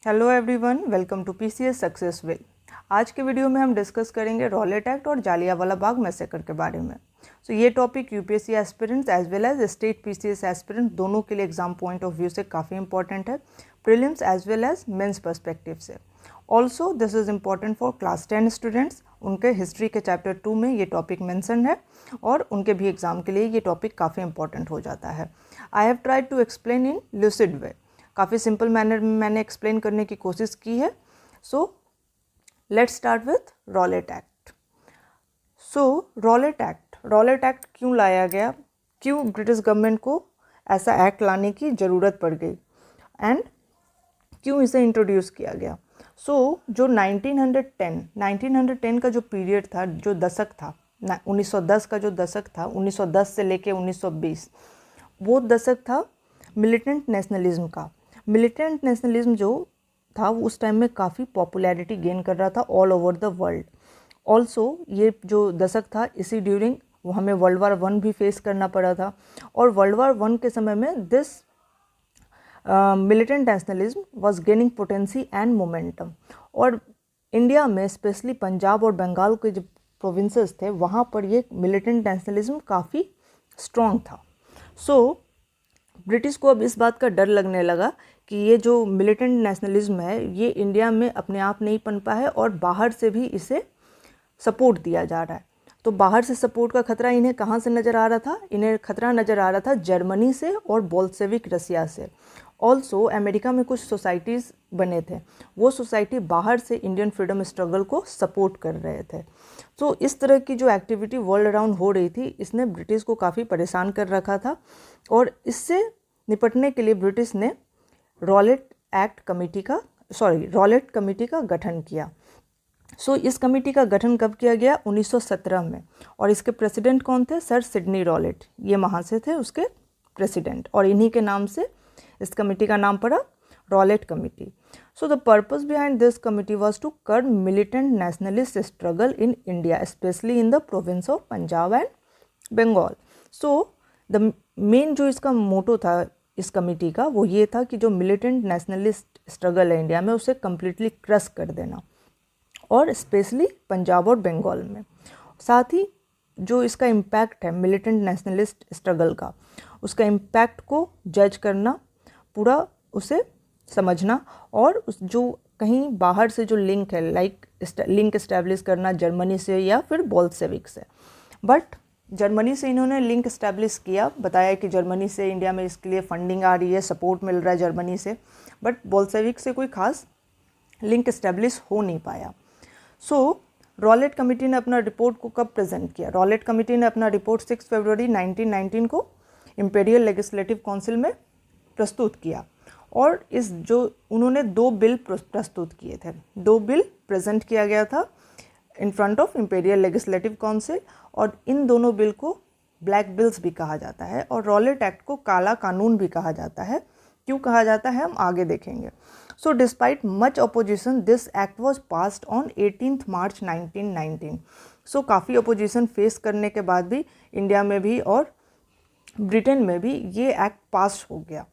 Hello everyone, welcome to PCS success will. आज के video में हम डिस्कस करेंगे रॉलेट एक्ट और जालियांवाला बाग मैसेकर के बारे में। ये topic UPSC aspirants as well as state PCS aspirant दोनों के लिए एग्जाम पॉइंट ऑफ व्यू से काफ़ी इंपॉर्टेंट है, prelims as well as mains perspective से। Also this is important for class 10 students. उनके हिस्ट्री के चैप्टर 2 में ये टॉपिक मैंसन है और उनके भी एग्जाम के लिए ये टॉपिक काफ़ी इंपॉर्टेंट हो जाता है। I have tried to explain in lucid way, काफ़ी सिंपल मैनर में मैंने एक्सप्लेन करने की कोशिश की है। So let's start with Rowlatt act. Rowlatt act क्यों लाया गया, क्यों ब्रिटिश गवर्नमेंट को ऐसा एक्ट लाने की ज़रूरत पड़ गई एंड क्यों इसे इंट्रोड्यूस किया गया। जो 1910 का जो पीरियड था, जो दशक था 1910 का जो दशक था, 1910 से लेके 1920, वो दशक था मिलिटेंट नेशनलिज्म का। मिलिटेंट नेशनलिज्म जो था वो उस टाइम में काफ़ी पॉपुलैरिटी गेन कर रहा था all over the world. Also ये जो दशक था, इसी ड्यूरिंग हमें वर्ल्ड वार 1 भी फेस करना पड़ा था और वर्ल्ड वार 1 के समय में this militant nationalism was gaining potency and momentum. और इंडिया में स्पेशली पंजाब और बंगाल के जो प्रोविंसेस थे वहाँ पर ये मिलिटेंट नेशनलिज्म काफ़ी स्ट्रॉन्ग था। ब्रिटिश को अब इस बात का डर लगने लगा कि ये जो मिलिटेंट नेशनलिज्म है ये इंडिया में अपने आप नहीं पनपा है और बाहर से भी इसे सपोर्ट दिया जा रहा है। तो बाहर से सपोर्ट का खतरा इन्हें कहाँ से नज़र आ रहा था? इन्हें खतरा नज़र आ रहा था जर्मनी से और बोल्शेविक रसिया से। ऑल्सो अमेरिका में कुछ सोसाइटीज़ बने थे, वो सोसाइटी बाहर से इंडियन फ्रीडम स्ट्रगल को सपोर्ट कर रहे थे। इस तरह की जो एक्टिविटी वर्ल्ड अराउंड हो रही थी, इसने ब्रिटिश को काफ़ी परेशान कर रखा था और इससे निपटने के लिए ब्रिटिश ने रॉलेट कमेटी का गठन किया। इस कमेटी का गठन कब किया गया? 1917 में। और इसके प्रेसिडेंट कौन थे? सर सिडनी रॉलेट, ये वहाँ से थे उसके प्रेसिडेंट, और इन्हीं के नाम से इस कमेटी का नाम पड़ा Rowlatt committee. The purpose behind this committee was to curb militant nationalist struggle in India, especially in the province of Punjab and Bengal. द मेन जो इसका मोटो था इस कमेटी का, वो ये था कि जो मिलिटेंट नेशनलिस्ट स्ट्रगल है इंडिया में, उसे कम्प्लीटली क्रश कर देना, और स्पेशली पंजाब और बंगाल में। साथ ही जो इसका इम्पैक्ट है मिलिटेंट नेशनलिस्ट स्ट्रगल का, उसका इम्पैक्ट को जज करना, पूरा उसे समझना, और उस जो कहीं बाहर से जो लिंक है, लाइक लिंक इस्टेब्लिश करना जर्मनी से या फिर बोल्शेविक से। बट जर्मनी से इन्होंने लिंक इस्टेब्लिश किया, बताया कि जर्मनी से इंडिया में इसके लिए फंडिंग आ रही है, सपोर्ट मिल रहा है जर्मनी से, बट बोल्शेविक से कोई खास लिंक इस्टेब्लिश हो नहीं पाया। रॉलेट कमेटी ने अपना रिपोर्ट को कब प्रेजेंट किया? रॉलेट कमेटी ने अपना रिपोर्ट 6 फरवरी 1919 को इम्पेरियल लेजिस्लेटिव काउंसिल में प्रस्तुत किया। और इस जो उन्होंने 2 बिल प्रस्तुत किए थे, 2 बिल प्रेजेंट किया गया था in front of imperial legislative council, और इन दोनों बिल को ब्लैक बिल्स भी कहा जाता है और रॉलेट एक्ट को काला कानून भी कहा जाता है। क्यों कहा जाता है हम आगे देखेंगे। Despite much opposition this act was passed on 18 March 1919। काफ़ी अपोजिशन फेस करने के बाद भी इंडिया में भी और ब्रिटेन में भी ये एक्ट पास हो गया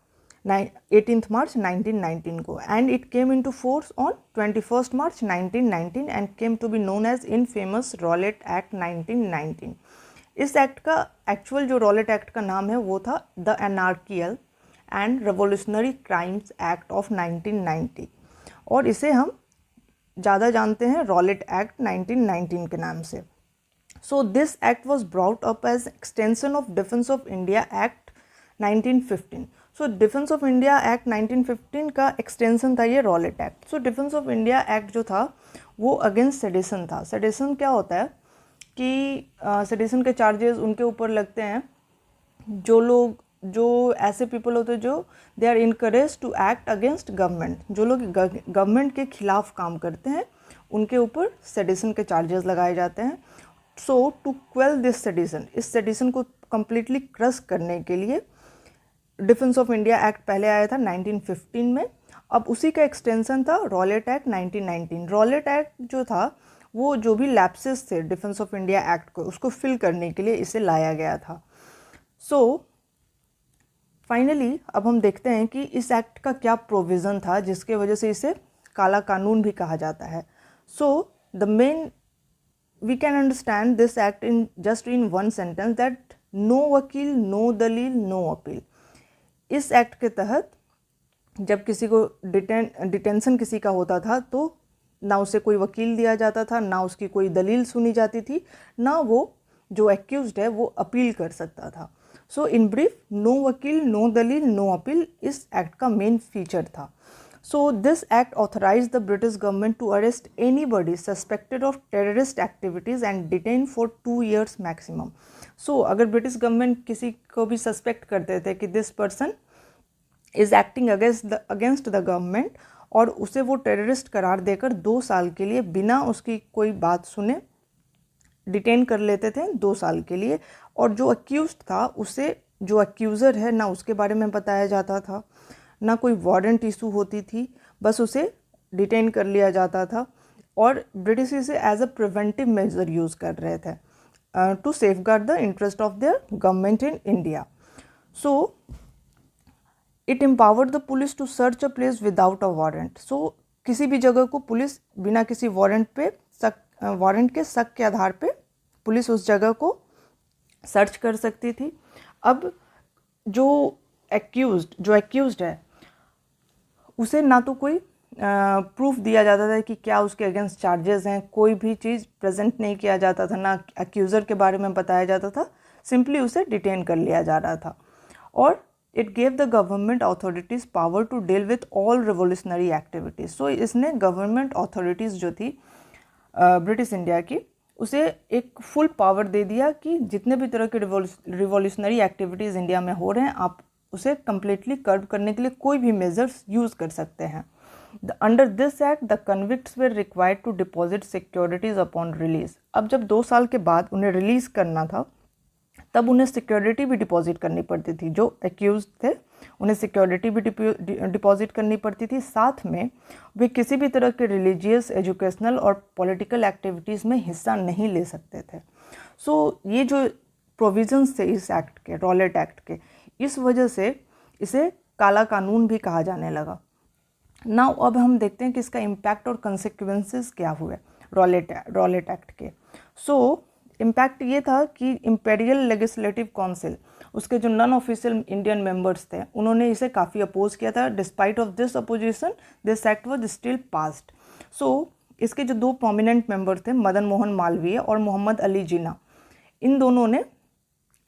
18 मार्च 1919 को, and it came into force on 21 March 1919 and came to be known as in famous Rowlatt act 1919। इस एक्ट का एक्चुअल जो रॉलेट एक्ट का नाम है वो था the anarchical and revolutionary crimes act of 1990, और इसे हम ज़्यादा जानते हैं रॉलेट एक्ट 1919 के नाम से। This act was brought up as extension of defence of India act 1915। Defence of India act 1915 का एक्सटेंशन था ये Rowlatt act. Defence of India act जो था वो अगेंस्ट सेडिशन था। सेडिशन क्या होता है कि सेडिशन के चार्जेस उनके ऊपर लगते हैं जो ऐसे पीपल होते हैं जो they are encourage to act against government, जो लोग गवर्नमेंट के खिलाफ काम करते हैं उनके ऊपर सेडिशन के चार्जेस लगाए जाते हैं। टू क्वेल दिस सेडिशन, इस सेडिशन को कम्प्लीटली क्रश करने के लिए डिफेंस ऑफ इंडिया एक्ट पहले आया था 1915 में, अब उसी का एक्सटेंशन था रॉलेट एक्ट 1919। रॉलेट एक्ट जो था वो जो भी लैप्सेस थे डिफेंस ऑफ इंडिया एक्ट को, उसको फिल करने के लिए इसे लाया गया था। फाइनली अब हम देखते हैं कि इस एक्ट का क्या प्रोविज़न था जिसके वजह से इसे काला कानून भी कहा जाता है। So the main we can understand this act in just in one sentence that no वकील, no दलील, no अपील। इस एक्ट के तहत जब किसी को डिटेंशन किसी का होता था तो ना उसे कोई वकील दिया जाता था, ना उसकी कोई दलील सुनी जाती थी, ना वो जो एक्यूज्ड है वो अपील कर सकता था। सो इन ब्रीफ, नो वकील, नो दलील, नो अपील इस एक्ट का मेन फीचर था। So this act authorized the British government to arrest anybody suspected of terrorist activities and detain for 2 years maximum. So अगर ब्रिटिश गवर्नमेंट किसी को भी suspect करते थे कि this person is acting against the government और उसे वो टेररिस्ट करार देकर 2 साल के लिए बिना उसकी कोई बात सुने डिटेन कर लेते थे 2 साल के लिए। और जो अक्यूज्ड था उसे जो अक्यूज़र है ना उसके बारे में बताया जाता था, ना कोई वारंट इशू होती थी, बस उसे डिटेन कर लिया जाता था। और ब्रिटिश इसे as a preventive measure use कर रहे थे to safeguard the interest of their government in India. So it empowered the police to search a place without a warrant. So किसी भी जगह को पुलिस बिना किसी वारंट के शक के आधार पे पुलिस उस जगह को सर्च कर सकती थी। अब जो एक्यूज्ड है उसे ना तो कोई प्रूफ दिया जाता था कि क्या उसके अगेंस्ट चार्जेस हैं, कोई भी चीज़ प्रेजेंट नहीं किया जाता था, ना एक्यूज़र के बारे में बताया जाता था, सिंपली उसे डिटेन कर लिया जा रहा था। और it gave the government authorities power to deal with all revolutionary activities. So इसने गवर्नमेंट अथॉरिटीज़ जो थी ब्रिटिश इंडिया की उसे एक फुल पावर दे दिया कि जितने भी तरह के रिवोल्यूशनरी एक्टिविटीज़ इंडिया में हो रहे हैं आप उसे कम्प्लीटली कर्ब करने के लिए कोई भी मेजर्स यूज़ कर सकते हैं। Under this act the convicts were required to deposit securities upon release. अब जब 2 साल के बाद उन्हें रिलीज़ करना था तब उन्हें सिक्योरिटी भी डिपॉजिट करनी पड़ती थी। जो एक्यूज थे उन्हें सिक्योरिटी भी डिपॉजिट करनी पड़ती थी। साथ में वे किसी भी तरह के रिलीजियस, एजुकेशनल और पॉलिटिकल एक्टिविटीज़ में हिस्सा नहीं ले सकते थे। सो ये जो प्रोविजंस थे इस एक्ट के, रॉलेट एक्ट के, इस वजह से इसे काला कानून भी कहा जाने लगा। नाउ अब हम देखते हैं कि इसका इम्पैक्ट और कंसिक्वेंसेस क्या हुए रॉलेट एक्ट के। सो इम्पैक्ट ये था कि इम्पेरियल लेजिस्लेटिव काउंसिल, उसके जो नॉन ऑफिशियल इंडियन मेंबर्स थे, उन्होंने इसे काफ़ी अपोज किया था। Despite of this opposition this act was still passed. So इसके जो 2 प्रोमिनेंट मेंबर थे, मदन मोहन मालवीय और मोहम्मद अली जिन्ना, इन दोनों ने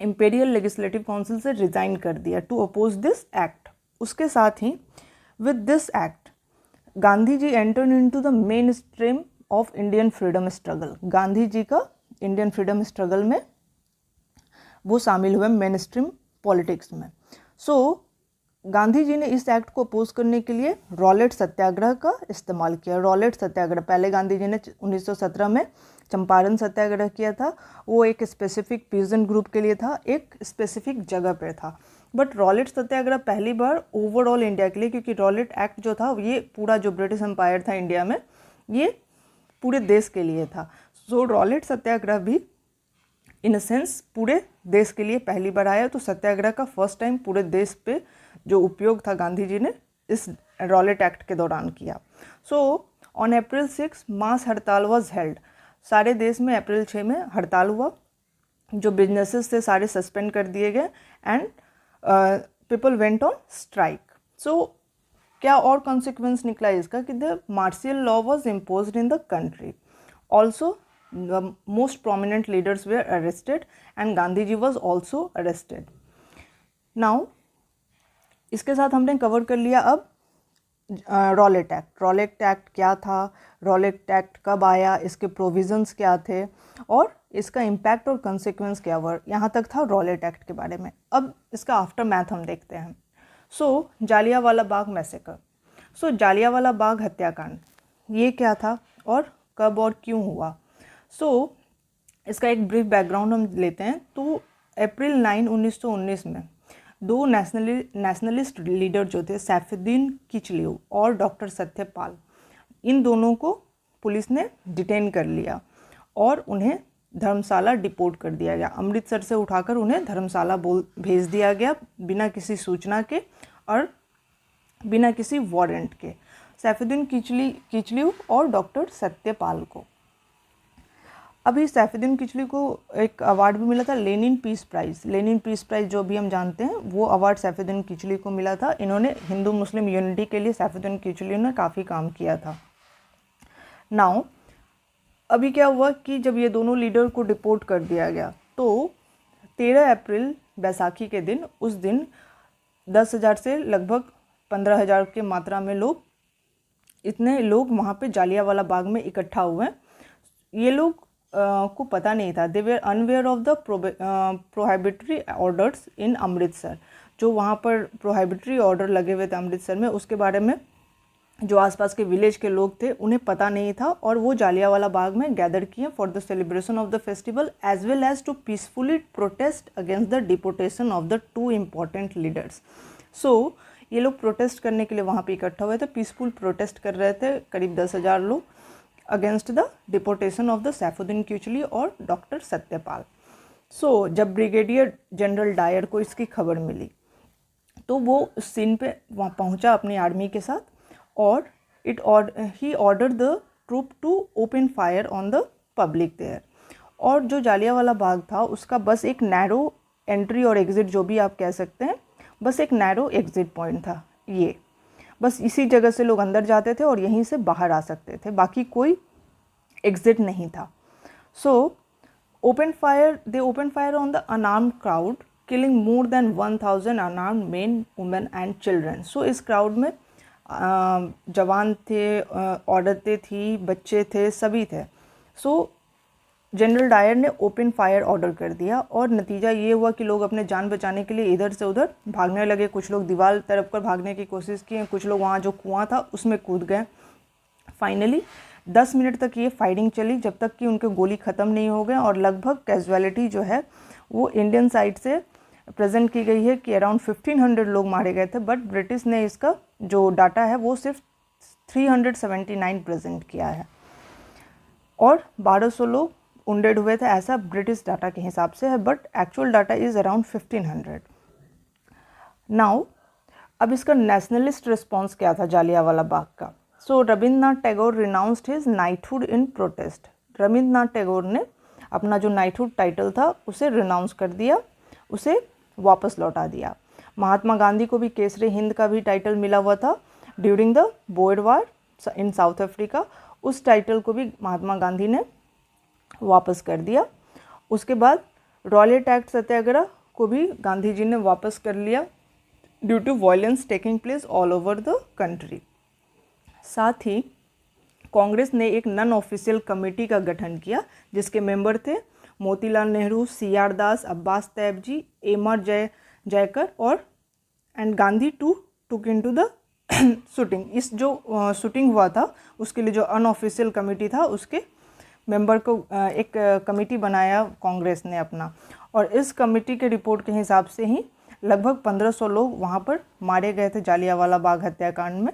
इम्पेरियल लेजिस्लेटिव काउंसिल से रिज़ाइन कर दिया टू अपोज दिस एक्ट। उसके साथ ही with this act Gandhi ji entered into the mainstream of Indian freedom struggle. Gandhi ji का इंडियन फ्रीडम स्ट्रगल में वो शामिल हुए मेन स्ट्रीम पॉलिटिक्स में। सो गांधी जी ने इस एक्ट को अपोज करने के लिए रॉलेट सत्याग्रह का इस्तेमाल किया। रॉलेट सत्याग्रह, पहले गांधी जी ने 1917 में चंपारण सत्याग्रह किया था, वो एक स्पेसिफिक पीजन ग्रुप के लिए था, एक स्पेसिफिक जगह पे था। बट रॉलेट सत्याग्रह पहली बार ओवरऑल इंडिया के लिए, क्योंकि रॉलेट एक्ट जो था ये पूरा जो ब्रिटिश एम्पायर था इंडिया में, ये पूरे देश के लिए था। सो रॉलेट सत्याग्रह भी इन अ सेंस पूरे देश के लिए पहली बार आया। तो सत्याग्रह का फर्स्ट टाइम पूरे देश पे जो उपयोग था गांधी जी ने इस रॉलेट एक्ट के दौरान किया। सो ऑन अप्रैल 6 मास हड़ताल वाज हेल्ड। सारे देश में अप्रैल 6 में हड़ताल हुआ, जो बिजनेसेस थे सारे सस्पेंड कर दिए गए and people went on strike. So क्या और कॉन्सिक्वेंस निकला इसका कि the martial law was imposed in the country. Also the most prominent leaders were arrested and Gandhi ji was also arrested. Now इसके साथ हमने कवर कर लिया अब रॉलेट एक्ट। रॉलेट एक्ट क्या था, रॉलेट एक्ट कब आया, इसके प्रोविजंस क्या थे और इसका इम्पैक्ट और कंसिक्वेंस क्या हुआ। यहाँ तक था रॉलेट एक्ट के बारे में। अब इसका आफ्टर मैथ हम देखते हैं। सो जालियांवाला बाग मैसेकर। सो जालियांवाला बाग हत्याकांड ये क्या था और कब और क्यों हुआ। सो इसका एक ब्रीफ बैकग्राउंड हम लेते हैं। तो अप्रैल 9, 1919 में 2 नेशनलिस्ट लीडर जो थे, सैफुद्दीन किचलू और डॉक्टर सत्यपाल, इन दोनों को पुलिस ने डिटेन कर लिया और उन्हें धर्मशाला डिपोर्ट कर दिया गया। अमृतसर से उठाकर उन्हें धर्मशाला भेज दिया गया बिना किसी सूचना के और बिना किसी वारंट के। सैफुद्दीन किचलू और डॉक्टर सत्यपाल को। अभी सैफुद्दीन किचलू को एक अवार्ड भी मिला था, Lenin peace prize. Lenin peace prize जो भी हम जानते हैं वो अवार्ड सैफुद्दीन किचलू को मिला था। इन्होंने हिंदू मुस्लिम यूनिटी के लिए सैफुद्दीन किचलू ने काफ़ी काम किया था। नाउ अभी क्या हुआ कि जब ये दोनों लीडर को डिपोर्ट कर दिया गया तो 13 अप्रैल बैसाखी के दिन, उस दिन 10,000 से लगभग 15,000 के मात्रा में इतने लोग वहाँ पे जालियांवाला बाग में इकट्ठा हुए। ये लोग को पता नहीं था, they were unaware of the prohibitory orders in Amritsar. जो वहाँ पर प्रोहिबिटरी ऑर्डर लगे हुए थे अमृतसर में, उसके बारे में जो आसपास के विलेज के लोग थे उन्हें पता नहीं था और वो जालियांवाला बाग में गैदर किए for the celebration of the festival as well as to peacefully protest against the deportation of the 2 important leaders. So ये लोग प्रोटेस्ट करने के लिए वहाँ पे इकट्ठा हुए थे, पीसफुल प्रोटेस्ट कर रहे थे, करीब 10,000 लोग, against the deportation of the Saifuddin Kitchlew और डॉक्टर सत्यपाल। सो जब ब्रिगेडियर जनरल डायर को इसकी खबर मिली तो वो उस सीन पे वहाँ पहुँचा अपनी आर्मी के साथ और ही order the troop to open fire on the public there. और जो जालियांवाला बाग था उसका बस एक नैरो एंट्री और एग्ज़िट, जो भी आप कह सकते हैं, बस एक नैरो एग्ज़िट पॉइंट था। ये बस इसी जगह से लोग अंदर जाते थे और यहीं से बाहर आ सकते थे, बाकी कोई एग्ज़िट नहीं था। So they open fire on the unarmed crowd, killing more than 1,000 unarmed men, women and children. So इस क्राउड में जवान थे, औरतें थी, बच्चे थे, सभी थे। सो जनरल डायर ने ओपन फायर ऑर्डर कर दिया और नतीजा ये हुआ कि लोग अपने जान बचाने के लिए इधर से उधर भागने लगे। कुछ लोग दीवार तरफ कर भागने की कोशिश की, कुछ लोग वहाँ जो कुआं था उसमें कूद गए। फाइनली 10 मिनट तक ये फायरिंग चली, जब तक कि उनके गोली ख़त्म नहीं हो गए और लगभग कैजुअलिटी जो है वो इंडियन साइड से प्रेजेंट की गई है कि अराउंड 1500 लोग मारे गए थे, बट ब्रिटिश ने इसका जो डाटा है वो सिर्फ 379 प्रेजेंट किया है और 1200 लोग वुंडेड हुए थे, ऐसा ब्रिटिश डाटा के हिसाब से है, but actual data is around 1500। Now अब इसका नेशनलिस्ट रिस्पॉन्स क्या था जालियांवाला बाग का। So Rabindranath Tagore renounced his knighthood in protest. Rabindranath Tagore ने अपना जो नाइटहुड टाइटल था उसे रिनाउंस कर दिया, उसे वापस लौटा दिया। महात्मा गांधी को भी केसरी हिंद का भी टाइटल मिला हुआ था during the Boer War in South Africa, उस टाइटल को भी महात्मा गांधी ने वापस कर दिया। उसके बाद रॉलेट एक्ट सत्याग्रह को भी गांधी जी ने वापस कर लिया due to violence taking place all over the country. साथ ही कांग्रेस ने एक नॉन ऑफिशियल कमेटी का गठन किया जिसके मेंबर थे मोतीलाल नेहरू, CR दास, अब्बास तैयबजी, एम.आर. जयकर और and Gandhi took into the shooting. इस जो शूटिंग हुआ था उसके लिए जो अनऑफिशियल कमेटी था उसके मेंबर को एक कमेटी बनाया कांग्रेस ने अपना, और इस कमेटी के रिपोर्ट के हिसाब से ही लगभग 1500 लोग वहाँ पर मारे गए थे जालियांवाला बाग हत्याकांड में,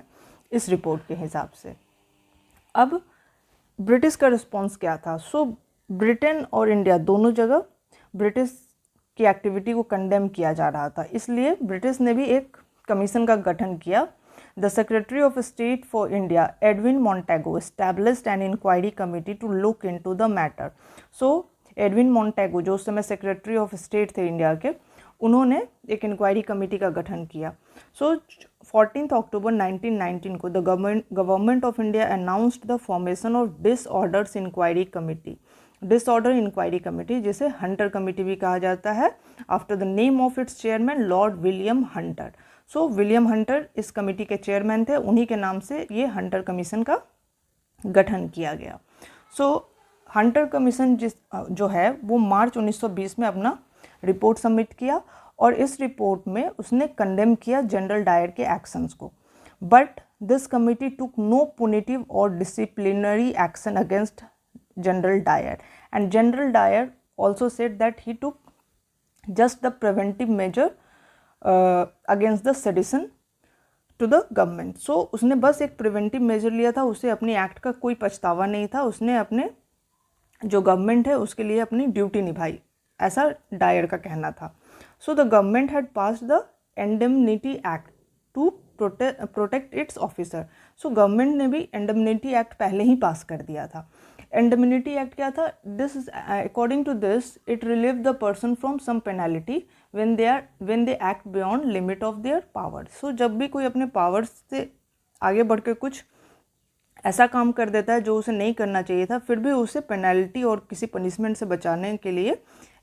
इस रिपोर्ट के हिसाब से। अब ब्रिटिश का रिस्पॉन्स क्या था। सो ब्रिटेन और इंडिया दोनों जगह ब्रिटिश की एक्टिविटी को कंडेम किया जा रहा था, इसलिए ब्रिटिश ने भी एक कमीशन का गठन किया। The secretary of state for India Edwin Montagu established an inquiry committee to look into the matter. So Edwin Montagu जो उस समय सेक्रेटरी ऑफ स्टेट थे इंडिया के, उन्होंने एक इंक्वायरी कमेटी का गठन किया। सो 14 अक्टूबर 1919 को the government of India announced the formation of disorders inquiry committee. Disorder inquiry committee जिसे हंटर कमेटी भी कहा जाता है, after the name of its chairman lord William Hunter. So William Hunter इस कमेटी के चेयरमैन थे, उन्हीं के नाम से ये हंटर कमीशन का गठन किया गया। सो हंटर कमीशन जो है वो मार्च 1920 में अपना रिपोर्ट सबमिट किया और इस रिपोर्ट में उसने कंडेम किया जनरल डायर के एक्शंस को, but this committee took no punitive और disciplinary action against General Dyer, and General Dyer also said that he took just the preventive measure against the sedition to the government. So उसने बस एक preventive measure लिया था, उसे अपने act का कोई पछतावा नहीं था, उसने अपने जो गवर्नमेंट है उसके लिए अपनी ड्यूटी निभाई, ऐसा डायर का कहना था। So the government had passed the indemnity act to protect its officer. So government ने भी इंडेमनिटी एक्ट पहले ही पास कर दिया था। इंडेमनिटी एक्ट क्या था? This is according to this it relieve the person from some penalty when they act beyond limit of their power. So जब भी कोई अपने पावर्स से आगे बढ़ के कुछ ऐसा काम कर देता है जो उसे नहीं करना चाहिए था, फिर भी उसे पेनल्टी और किसी पनिशमेंट से बचाने के लिए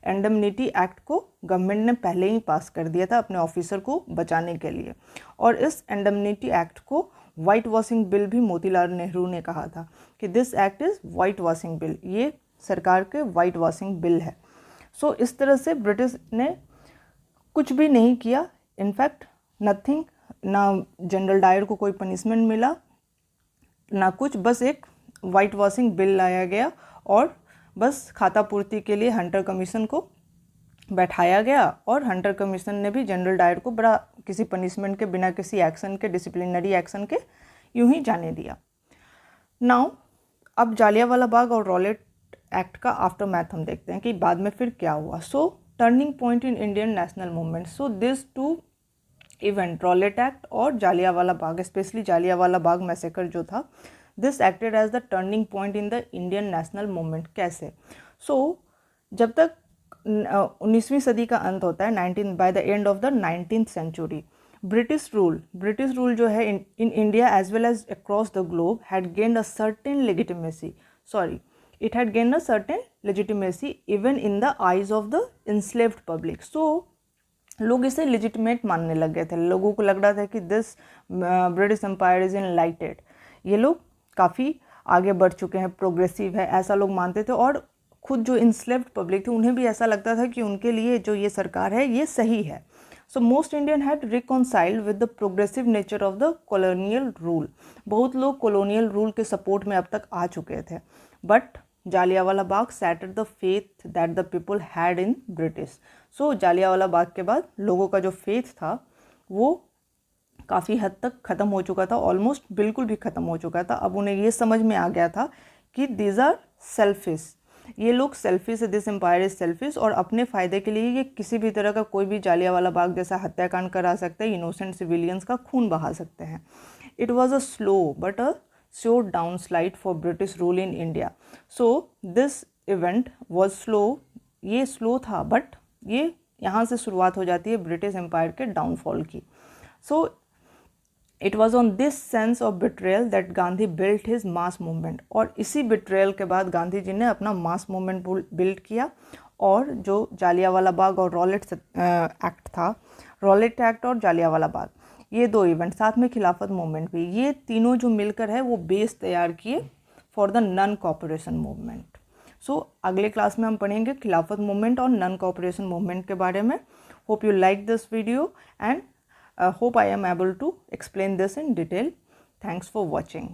इंडेमनिटी एक्ट को गवर्नमेंट ने पहले ही पास कर दिया था अपने ऑफिसर को बचाने के लिए। और इस इंडेमनिटी एक्ट को वाइट वॉशिंग बिल भी मोतीलाल नेहरू ने कहा था कि this act is white washing bill, ये सरकार के वाइट वॉशिंग बिल है। सो इस तरह से ब्रिटिश ने कुछ भी नहीं किया, इनफैक्ट नथिंग, ना जनरल डायर को कोई पनिशमेंट मिला ना कुछ, बस एक वाइट वॉशिंग बिल लाया गया और बस खाता पूर्ति के लिए हंटर कमीशन को बैठाया गया। और हंटर कमीशन ने भी जनरल डायर को बड़ा किसी पनिशमेंट के बिना, किसी एक्शन के, डिसिप्लिनरी एक्शन के यूं ही जाने दिया। नाउ अब जालियांवाला बाग और रॉलेट एक्ट का आफ्टर मैथ हम देखते हैं कि बाद में फिर क्या हुआ। So turning point in Indian National Movement. So this two event, Rowlatt act और जालियांवाला बाग, स्पेशली जालियांवाला बाग मैसेकर जो था, this acted as the turning point in the Indian National Movement. कैसे? सो जब तक 19वीं सदी का अंत होता है, by the end of the 19th century, British rule जो है in India as well as across the globe had gained a certain legitimacy, it had gained a certain legitimacy even in the eyes of the enslaved public. So लोग इसे legitimate मानने लग गए थे। लोगों को लग रहा था कि this British empire is enlightened, ये लोग काफ़ी आगे बढ़ चुके हैं, प्रोग्रेसिव है, ऐसा लोग मानते थे। और खुद जो इंस्लेव्ड पब्लिक थी उन्हें भी ऐसा लगता था कि उनके लिए जो ये सरकार है ये सही है। So most Indian had reconciled with the progressive nature of the colonial rule. बहुत लोग कॉलोनियल रूल के सपोर्ट में अब तक आ चुके थे, but Jallianwala Bagh shattered the faith that the people had in British. So Jallianwala Bagh के बाद लोगों का जो फेथ था वो काफ़ी हद तक ख़त्म हो चुका था, ऑलमोस्ट बिल्कुल भी ख़त्म हो चुका था। अब उन्हें ये समझ में आ गया था कि दीज आर सेल्फिश, ये लोग सेल्फिश है, दिस एम्पायर इज सेल्फिश, और अपने फ़ायदे के लिए ये किसी भी तरह का कोई भी जालियांवाला बाग जैसा हत्याकांड करा सकते हैं, इनोसेंट सिविलियंस का खून बहा सकते हैं। It was a slow but a sure downslide for British rule in India. So this event was slow, ये slow था, but ये यहाँ से शुरुआत हो जाती है ब्रिटिश एम्पायर के डाउनफॉल की। So it was on this sense of betrayal that Gandhi built his mass movement. और इसी betrayal के बाद गांधी जी ने अपना mass movement build किया, और जो जालियांवाला बाग और रॉलेट एक्ट था, रॉलेट एक्ट और जालियांवाला बाग, ये दो इवेंट, साथ में खिलाफत मूवमेंट भी, ये तीनों जो मिलकर है वो बेस तैयार किए for the non cooperation movement. So अगले क्लास में हम पढ़ेंगे खिलाफत मूवमेंट और नॉन कॉपरेशन मूवमेंट के बारे में। Hope you like this video and hope I am able to explain this in detail. Thanks for watching.